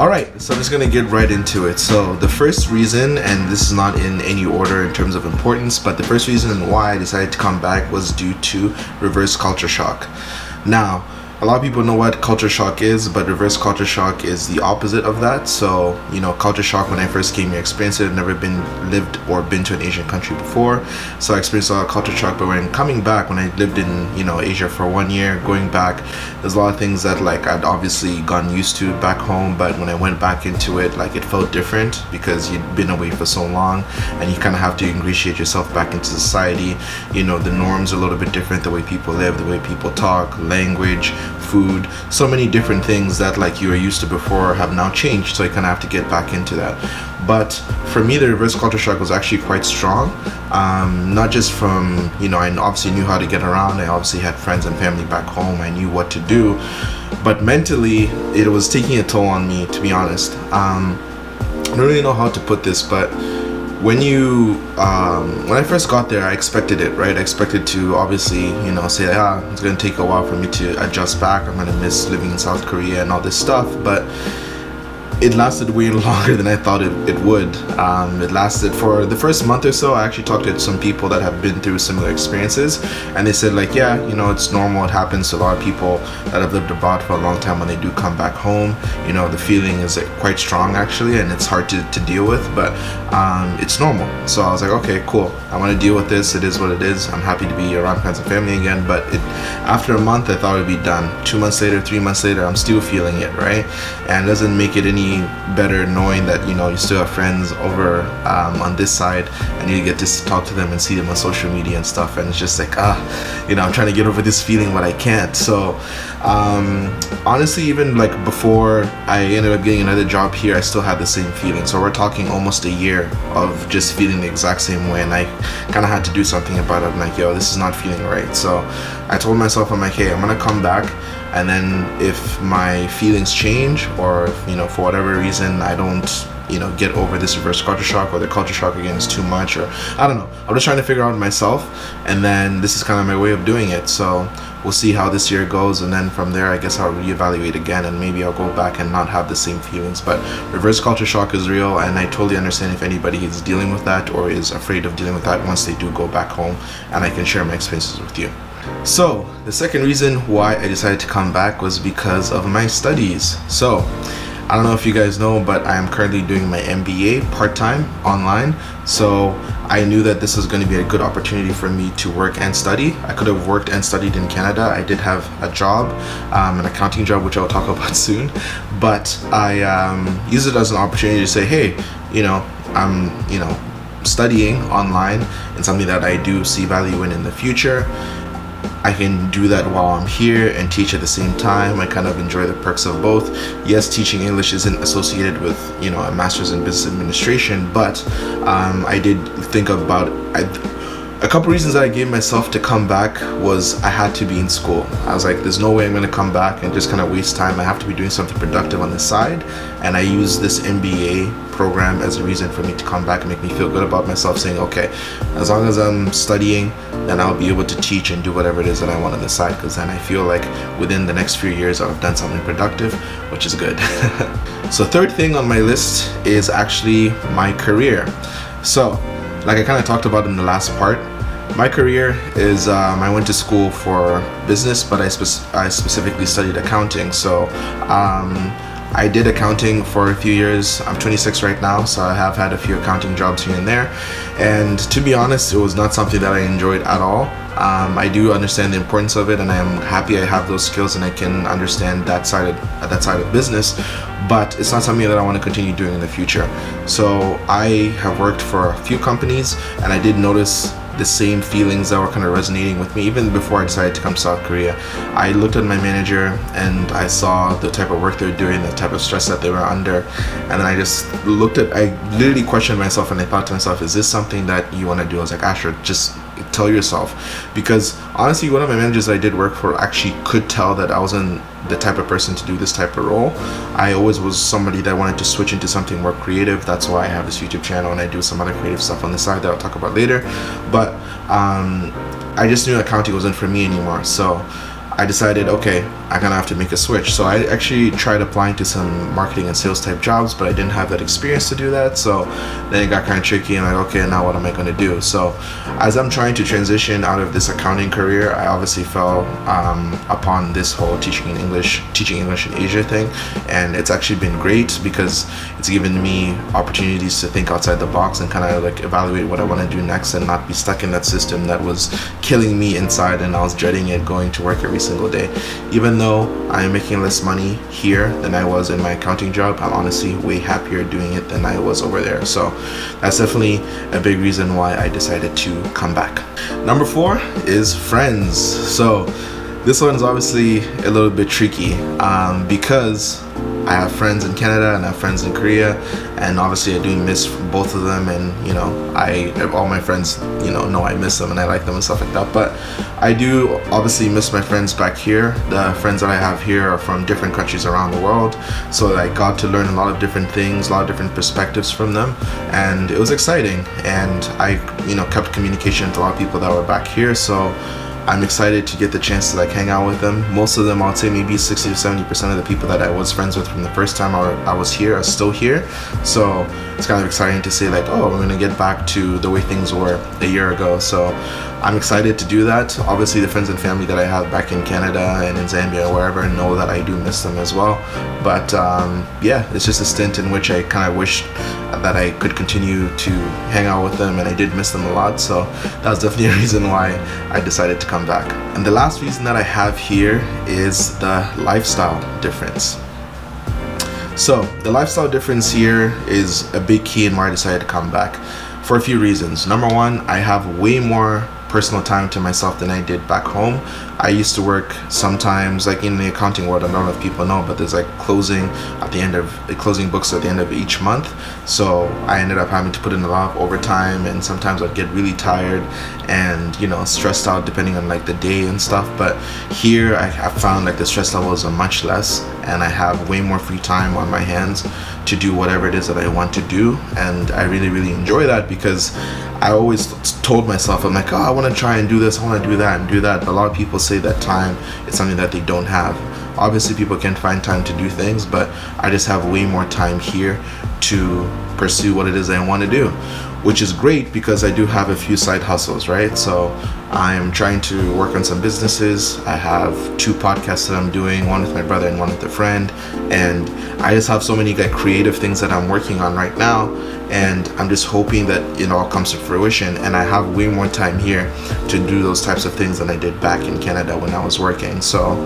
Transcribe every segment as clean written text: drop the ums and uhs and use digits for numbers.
Alright, so I'm just gonna get right into it. So the first reason, and this is not in any order in terms of importance, but the first reason why I decided to come back was due to reverse culture shock. Now, a lot of people know what culture shock is, but reverse culture shock is the opposite of that. So, you know, culture shock, when I first came here, I experienced it. I've never lived or been to an Asian country before, so I experienced a lot of culture shock. But when coming back, when I lived in, you know, Asia for 1 year, going back, there's a lot of things that like I'd obviously gotten used to back home, but when I went back into it, like it felt different because you'd been away for so long and you kind of have to ingratiate yourself back into society. You know, the norms are a little bit different, the way people live, the way people talk, language, food, so many different things that like you were used to before have now changed, so you kind of have to get back into that. But for me, the reverse culture shock was actually quite strong, not just from, you know, I obviously knew how to get around, I obviously had friends and family back home, I knew what to do, but mentally it was taking a toll on me, to be honest. I don't really know how to put this, but when I first got there, I expected it, right? I expected to obviously, you know, say, it's gonna take a while for me to adjust back, I'm gonna miss living in South Korea and all this stuff, but it lasted way longer than I thought it would. It lasted for the first month or so. I actually talked to some people that have been through similar experiences, and they said like, yeah, you know, it's normal, it happens to a lot of people that have lived abroad for a long time. When they do come back home, you know, the feeling is like quite strong actually, and it's hard to deal with, but it's normal. So I was like, okay, cool, I want to deal with this, it is what it is. I'm happy to be around friends and family again, but after a month I thought it would be done. 2 months later, 3 months later, I'm still feeling it, right? And it doesn't make it any better knowing that, you know, you still have friends over on this side and you get to talk to them and see them on social media and stuff, and it's just like, you know, I'm trying to get over this feeling but I can't. So honestly, even like before I ended up getting another job here, I still had the same feeling. So we're talking almost a year of just feeling the exact same way, and I kind of had to do something about it. I'm like, yo, this is not feeling right. So I told myself, I'm like, hey, I'm gonna come back, and then if my feelings change, or if, you know, for whatever reason I don't, you know, get over this reverse culture shock, or the culture shock again is too much, or I don't know, I'm just trying to figure out myself, and then this is kind of my way of doing it. So we'll see how this year goes, and then from there I guess I'll reevaluate again, and maybe I'll go back and not have the same feelings. But reverse culture shock is real, and I totally understand if anybody is dealing with that or is afraid of dealing with that once they do go back home, and I can share my experiences with you. So the second reason why I decided to come back was because of my studies. So I don't know if you guys know, but I am currently doing my MBA part-time online. So I knew that this was going to be a good opportunity for me to work and study. I could have worked and studied in Canada. I did have a job, an accounting job, which I'll talk about soon. But I used it as an opportunity to say, hey, you know, I'm, you know, studying online and something that I do see value in the future. I can do that while I'm here and teach at the same time. I kind of enjoy the perks of both. Yes, teaching English isn't associated with, you know, a master's in business administration, but I did think about a couple reasons that I gave myself to come back was I had to be in school. I was like, there's no way I'm going to come back and just kind of waste time. I have to be doing something productive on the side, and I use this MBA program as a reason for me to come back and make me feel good about myself, saying, okay, as long as I'm studying, then I'll be able to teach and do whatever it is that I want on the side, because then I feel like within the next few years I've done something productive, which is good. So third thing on my list is actually my career. So like I kind of talked about in the last part, my career is I went to school for business, but I specifically studied accounting. So I did accounting for a few years. I'm 26 right now, so I have had a few accounting jobs here and there, and to be honest, it was not something that I enjoyed at all. I do understand the importance of it, and I am happy I have those skills and I can understand that side of business, but it's not something that I want to continue doing in the future. So I have worked for a few companies, and I did notice the same feelings that were kind of resonating with me even before I decided to come to South Korea. I looked at my manager and I saw the type of work they were doing, the type of stress that they were under, and then I literally questioned myself, and I thought to myself, is this something that you want to do? I was like, Asher, just tell yourself. Because honestly, one of my managers I did work for actually could tell that I wasn't the type of person to do this type of role. I always was somebody that wanted to switch into something more creative. That's why I have this YouTube channel, and I do some other creative stuff on the side that I'll talk about later. But I just knew accounting wasn't for me anymore. So I decided, okay, I'm gonna have to make a switch. So I actually tried applying to some marketing and sales type jobs, but I didn't have that experience to do that. So then it got kind of tricky, and like, okay, now what am I gonna do? So as I'm trying to transition out of this accounting career, I obviously fell upon this whole teaching English in Asia thing, and it's actually been great because it's given me opportunities to think outside the box and kind of like evaluate what I want to do next and not be stuck in that system that was killing me inside, and I was dreading it going to work every single day. Even though I'm making less money here than I was in my accounting job, I'm honestly way happier doing it than I was over there. So that's definitely a big reason why I decided to come back. Number 4 is friends. So this one's obviously a little bit tricky because I have friends in Canada and I have friends in Korea, and obviously I do miss both of them, and you know, all my friends, you know I miss them and I like them and stuff like that. But I do obviously miss my friends back here. The friends that I have here are from different countries around the world, so I got to learn a lot of different things, a lot of different perspectives from them, and it was exciting. And I, kept communication with a lot of people that were back here, so I'm excited to get the chance to like hang out with them. Most of them, I'd say maybe 60 to 70% of the people that I was friends with from the first time I was here are still here. So it's kind of exciting to say like, oh, we're gonna get back to the way things were a year ago. So I'm excited to do that. Obviously the friends and family that I have back in Canada and in Zambia or wherever know that I do miss them as well. But yeah, it's just a stint in which I kind of wish that I could continue to hang out with them, and I did miss them a lot. So that was definitely a reason why I decided to come back. And the last reason that I have here is the lifestyle difference. So the lifestyle difference here is a big key in why I decided to come back for a few reasons. Number 1, I have way more personal time to myself than I did back home. I used to work sometimes like in the accounting world. I don't know if people know, but there's like closing books at the end of each month. So I ended up having to put in a lot of overtime, and sometimes I'd get really tired and stressed out depending on like the day and stuff. But here I found like the stress levels are much less, and I have way more free time on my hands to do whatever it is that I want to do. And I really, really enjoy that because I always told myself, I'm like, oh, I want to try and do this, I want to do that and do that. But a lot of people say that time is something that they don't have. Obviously people can find time to do things, but I just have way more time here to pursue what it is I want to do, which is great because I do have a few side hustles, right? So I'm trying to work on some businesses. I have 2 podcasts that I'm doing, one with my brother and one with a friend, and I just have so many like creative things that I'm working on right now, and I'm just hoping that it all comes to fruition, and I have way more time here to do those types of things than I did back in Canada when I was working. So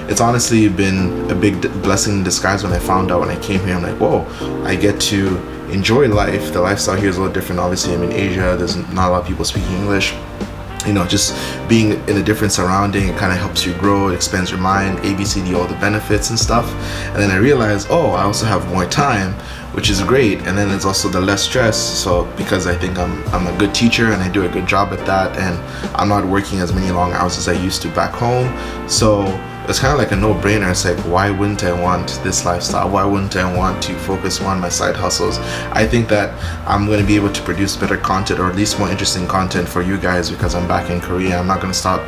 it's honestly been a big blessing in disguise when I found out when I came here. I'm like, whoa, I get to enjoy life. The lifestyle here is a little different. Obviously I'm in Asia, there's not a lot of people speaking English. Just being in a different surrounding, it kind of helps you grow, it expands your mind, ABCD, all the benefits and stuff. And then I realized, oh, I also have more time, which is great. And then there's also the less stress. So because I think I'm a good teacher and I do a good job at that, and I'm not working as many long hours as I used to back home. So it's kind of like a no-brainer. It's like, why wouldn't I want this lifestyle? Why wouldn't I want to focus on my side hustles? I think that I'm going to be able to produce better content, or at least more interesting content for you guys, because I'm back in Korea. I'm not going to stop,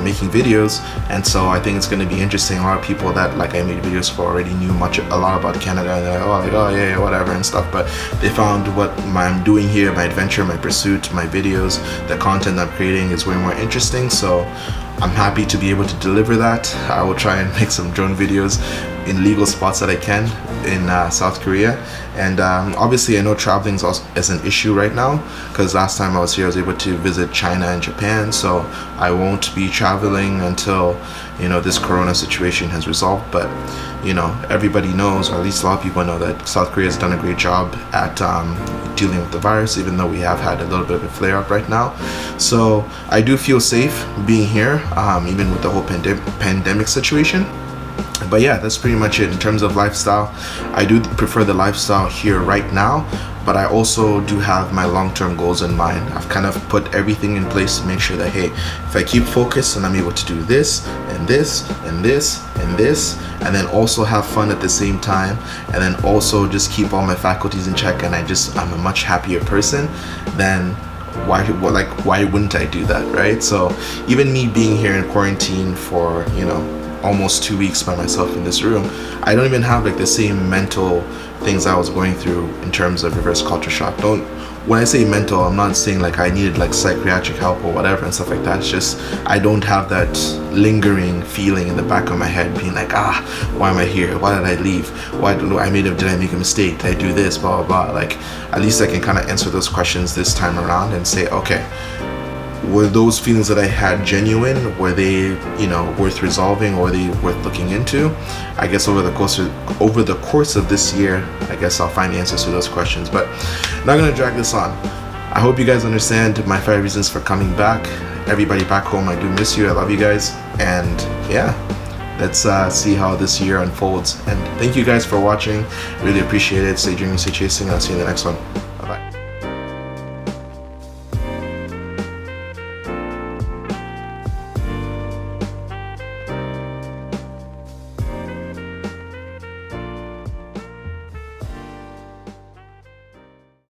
making videos. And so I think it's going to be interesting. A lot of people that like I made videos for already knew a lot about Canada, and they're like, oh yeah, whatever and stuff. But they found what I'm doing here, my adventure, my pursuit, my videos, the content I'm creating is way more interesting. So I'm happy to be able to deliver that. I will try and make some drone videos in legal spots that I can in South Korea. And obviously I know traveling is an issue right now, because last time I was here I was able to visit China and Japan. So I won't be traveling until this corona situation has resolved. But everybody knows, or at least a lot of people know, that South Korea has done a great job at dealing with the virus, even though we have had a little bit of a flare up right now. So I do feel safe being here, even with the whole pandemic situation. But yeah, that's pretty much it in terms of lifestyle. I do prefer the lifestyle here right now, but I also do have my long-term goals in mind. I've kind of put everything in place to make sure that, hey, if I keep focused and I'm able to do this and this and this and this, and then also have fun at the same time, and then also just keep all my faculties in check, and I'm a much happier person, then why wouldn't I do that, right? So even me being here in quarantine for, you know, almost 2 weeks by myself in this room, I don't even have like the same mental things I was going through in terms of reverse culture shock. When I say mental, I'm not saying like I needed like psychiatric help or whatever and stuff like that. It's just I don't have that lingering feeling in the back of my head being like, why am I here? Why did I leave? Did I make a mistake? Did I do this? Blah blah blah. Like, at least I can kind of answer those questions this time around and say, okay, were those feelings that I had genuine? Were they, you know, worth resolving, or were they worth looking into? I guess over the course of this year, I guess I'll find the answers to those questions. But not gonna drag this on. I hope you guys understand my 5 reasons for coming back. Everybody back home, I do miss you. I love you guys, and yeah, let's see how this year unfolds. And thank you guys for watching. Really appreciate it. Stay dreaming, stay chasing, and I'll see you in the next one.